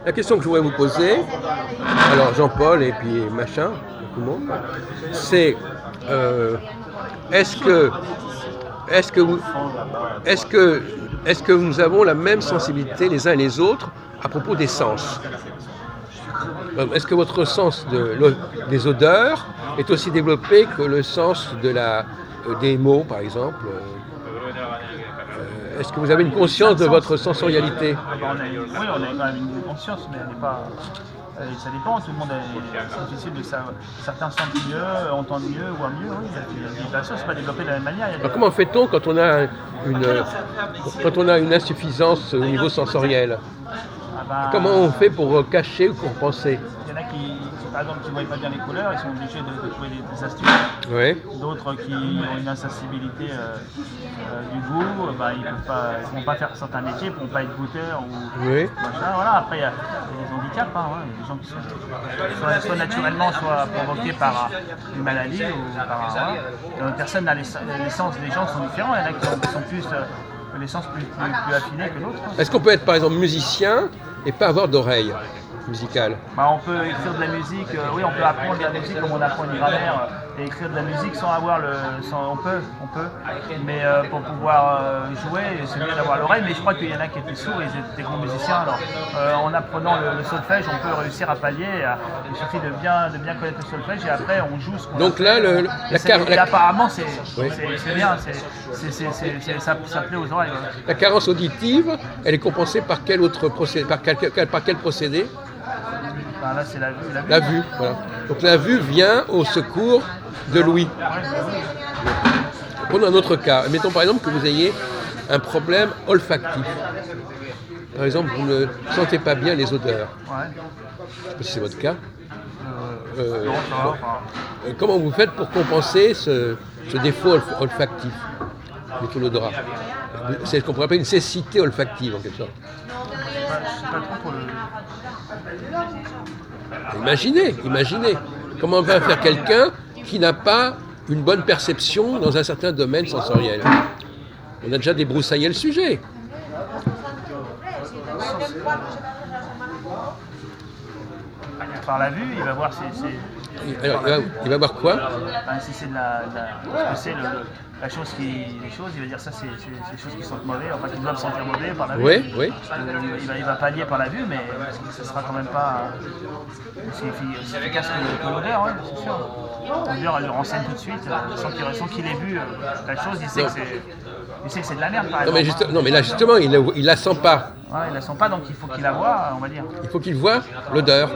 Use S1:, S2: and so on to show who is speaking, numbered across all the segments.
S1: La question que je voudrais vous poser, alors Jean-Paul et puis machin, tout le monde, c'est euh, est-ce que est-ce que vous est-ce que est-ce que nous avons la même sensibilité les uns et les autres à propos des sens? Est-ce que votre sens des odeurs est aussi développé que le sens des mots, par exemple? Est-ce que vous avez une conscience de votre sensorialité?
S2: Oui, on a quand même une conscience, mais elle n'est pas. Ça dépend, tout le monde c'est difficile de savoir. Certains sentent mieux, entendent mieux, voient mieux, oui. La chose n'est pas développée de la même manière.
S1: Alors comment fait-on quand on a une insuffisance au niveau sensoriel? Comment on fait pour cacher ou compenser?
S2: Il y en a qui, par exemple, qui ne voient pas bien les couleurs, ils sont obligés de trouver des astuces.
S1: Oui.
S2: D'autres qui ont une insensibilité du goût, ils ne pourront pas faire certains métiers, ils ne pourront pas être goûteurs ou
S1: Oui.
S2: machin. Voilà. Après, il y a des handicaps, il y a des gens qui sont soit naturellement, soit provoqués par une maladie ou par personne n'a les sens des gens sont différents. Il y en a qui sont plus les sens plus affinés que d'autres.
S1: Est-ce qu'on peut être par exemple musicien et pas avoir d'oreille musicale?
S2: On peut écrire de la musique, oui, on peut apprendre de la musique comme on apprend une grammaire et écrire de la musique sans avoir on peut, mais pour pouvoir jouer, c'est mieux d'avoir l'oreille. Mais je crois qu'il y en a qui étaient sourds, ils étaient des grands musiciens. Alors, en apprenant le solfège, on peut réussir à pallier. Il suffit de bien connaître le solfège et après on joue ce qu'on
S1: Donc
S2: a
S1: là,
S2: fait. Apparemment, c'est
S1: Oui.
S2: bien, ça plaît aux oreilles.
S1: La carence auditive, elle est compensée par quel autre procédé, par quel procédé?
S2: Là, c'est la vue.
S1: La vue, voilà. Donc la vue vient au secours de l'ouïe. Prenons un autre cas. Mettons par exemple que vous ayez un problème olfactif. Par exemple, vous ne sentez pas bien les odeurs.
S2: Ouais.
S1: Je sais pas si c'est votre cas.
S2: Non, ça va.
S1: Comment vous faites pour compenser ce défaut olfactif, l'odorat? C'est ce qu'on pourrait appeler une cécité olfactive en quelque sorte.
S2: Je sais pas trop pour le.
S1: Imaginez. Comment va faire quelqu'un qui n'a pas une bonne perception dans un certain domaine sensoriel? On a déjà débroussaillé le sujet.
S2: Par la vue, il va voir si
S1: Alors, il va voir quoi?
S2: si c'est la chose les choses, il va dire ça c'est des choses qui sentent mauvais, enfin qui doivent sentir mauvais par la vue.
S1: Oui.
S2: Il va pallier par la vue, mais ce sera quand même pas aussi efficace que l'odeur, c'est sûr. L'odeur, elle le renseigne tout de suite, sans qu'il ait vu la chose, il sait que c'est de la merde par exemple.
S1: Non mais là justement, il la sent pas.
S2: Ouais, il la sent pas, donc il faut qu'il la voie, on va dire.
S1: Il faut qu'il voit l'odeur.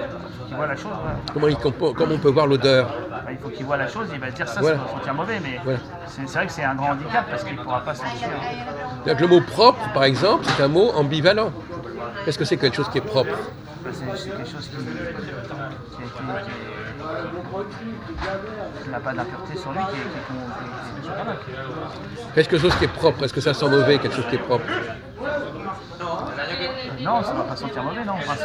S2: Qu'il voit la chose,
S1: Comment on peut voir l'odeur?
S2: Il faut qu'il voit la chose, il va dire ça,
S1: Voilà.
S2: ça va sentir mauvais, mais
S1: Voilà.
S2: c'est vrai que c'est un grand handicap parce qu'il ne pourra pas sentir.
S1: Donc, le mot propre, par exemple, c'est un mot ambivalent. Qu'est-ce que c'est quelque chose qui est propre?
S2: C'est quelque chose qui n'a pas d'impureté sur lui,
S1: Quelque chose qui est propre, est-ce que ça sent mauvais, quelque chose qui est propre?
S2: Non, ça ne va pas sentir mauvais, non. C'est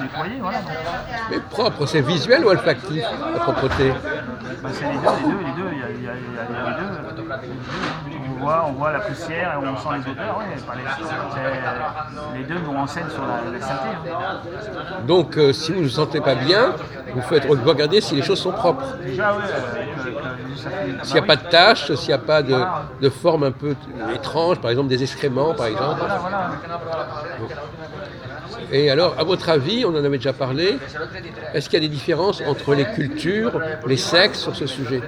S2: nettoyé, voilà.
S1: Mais propre, c'est visuel ou olfactif, la propreté?
S2: C'est les deux, il y a les deux. On voit la poussière et on sent les odeurs, les deux nous renseignent sur la saleté.
S1: Donc, si vous ne vous sentez pas bien, vous faites regarder si les choses sont propres.
S2: Déjà, oui.
S1: S'il n'y a pas de taches, s'il n'y a pas de forme un peu étrange, par exemple des excréments, par exemple.
S2: Voilà.
S1: Et alors, à votre avis, on en avait déjà parlé, est-ce qu'il y a des différences entre les cultures, les sexes sur ce sujet?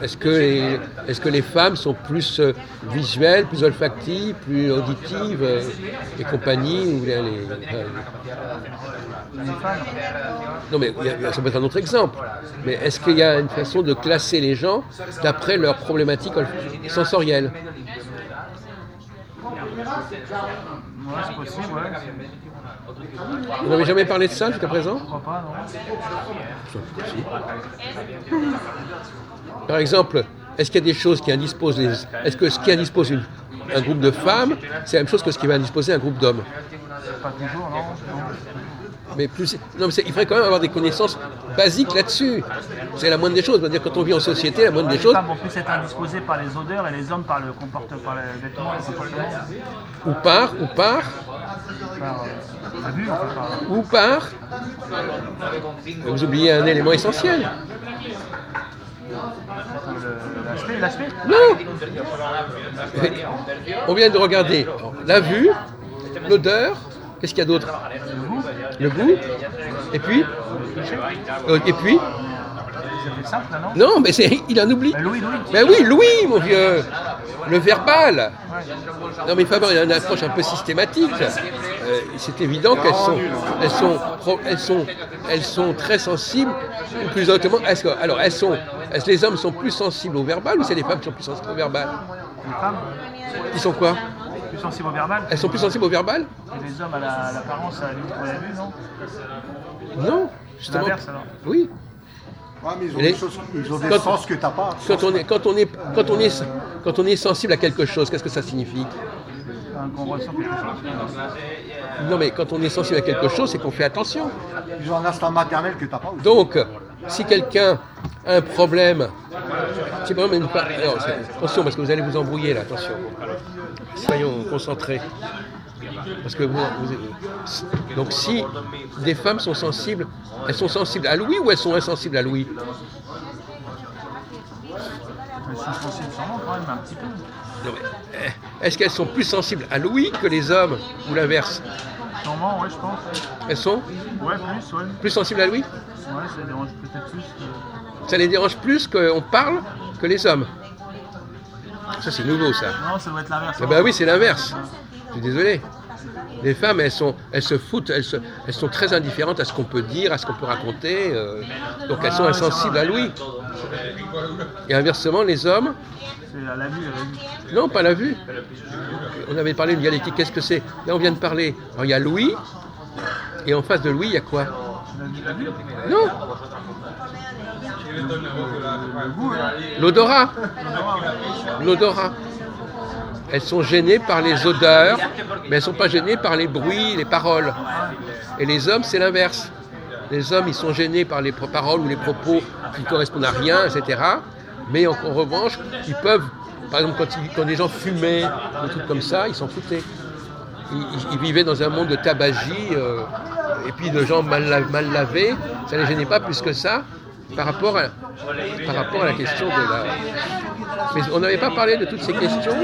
S1: Est-ce que les femmes sont plus visuelles, plus olfactives, plus auditives et compagnie ou les
S2: femmes.
S1: Non mais ça peut être un autre exemple. Mais est-ce qu'il y a une façon de classer les gens d'après leurs problématiques sensorielles?
S2: Ouais, c'est possible, ouais.
S1: Vous n'avez jamais parlé de ça jusqu'à présent?
S2: Je crois pas, non.
S1: Par exemple, est-ce qu'il y a des choses qui indisposent Est-ce que ce qui indispose un groupe de femmes, c'est la même chose que ce qui va indisposer un groupe d'hommes?
S2: Pas toujours, non.
S1: Mais plus, non, mais il faudrait quand même avoir des connaissances basiques là-dessus. C'est la moindre des choses. C'est-à-dire quand on vit en société, la moindre des
S2: Les
S1: choses.
S2: femmes vont plus être indisposées par les odeurs et les hommes par le comportement, par les vêtements, le comportement, par la vue,
S1: ou par. Vous oubliez un élément essentiel.
S2: l'aspect.
S1: Non. On vient de regarder la vue, l'odeur. Qu'est-ce qu'il y a d'autre? Le goût. Et puis.
S2: C'est simple, là, non?
S1: Non, mais il en oublie.
S2: Louis.
S1: Ben oui, Louis, mon vieux. Le verbal. Non, mais il faut avoir une approche un peu systématique. C'est évident qu'elles sont très sensibles, ou plus hautement. Est-ce que les hommes sont plus sensibles au verbal ou c'est les femmes qui sont plus sensibles au verbal?
S2: Les femmes,
S1: Ils sont quoi?
S2: plus sensibles au verbal.
S1: Elles sont plus sensibles au verbal?
S2: Et les hommes à l'apparence, à la limite, à la vue, non?
S1: Non, justement.
S2: L'inverse, alors.
S1: Oui.
S3: Ouais, mais ils ont des sens que t'as pas.
S1: Quand on est sensible à quelque chose, qu'est-ce que ça signifie?
S2: Qu'on ressent quelque chose.
S1: Non, mais quand on est sensible à quelque chose, c'est qu'on fait attention.
S3: Ils ont un instinct maternel que t'as pas aussi.
S1: Donc, si quelqu'un a un problème, c'est pas même pas. Alors, attention, parce que vous allez vous embrouiller là, attention. Soyons concentrés. Parce que donc si des femmes sont sensibles, elles sont sensibles à l'ouïe ou elles sont insensibles à l'ouïe?
S2: Elles sont sensibles sûrement quand même un petit peu.
S1: Non, mais, est-ce qu'elles sont plus sensibles à l'ouïe que les hommes ou l'inverse?
S2: Sûrement, ouais, je pense.
S1: Elles sont
S2: Ouais, ouais.
S1: plus sensibles à l'ouïe?
S2: Ouais, ça dérange peut-être plus que...
S1: Ça les dérange plus qu'on parle que les hommes? Ça c'est nouveau ça.
S2: Non, ça doit être l'inverse.
S1: Eh ben oui, c'est l'inverse. Je suis désolé. Les femmes, elles se foutent, elles sont très indifférentes à ce qu'on peut dire, à ce qu'on peut raconter. Donc elles sont insensibles à l'ouïe. Et inversement, les hommes.
S2: C'est à la vue,
S1: Non, pas la vue. On avait parlé de dialectique, qu'est-ce que c'est? Là, on vient de parler. Alors, il y a l'ouïe, et en face de l'ouïe, il y a quoi?
S2: La vue.
S1: Non.
S2: Le goût, hein.
S1: L'odorat. L'odorat. Elles sont gênées par les odeurs, mais elles ne sont pas gênées par les bruits, les paroles. Et les hommes, c'est l'inverse. Les hommes, ils sont gênés par les paroles ou les propos qui ne correspondent à rien, etc. Mais en revanche, ils peuvent, par exemple, quand les gens fumaient, des trucs comme ça, ils s'en foutaient. Ils vivaient dans un monde de tabagie, et puis de gens mal lavés. Ça ne les gênait pas plus que ça par rapport à la question de la... Mais on n'avait pas parlé de toutes ces questions.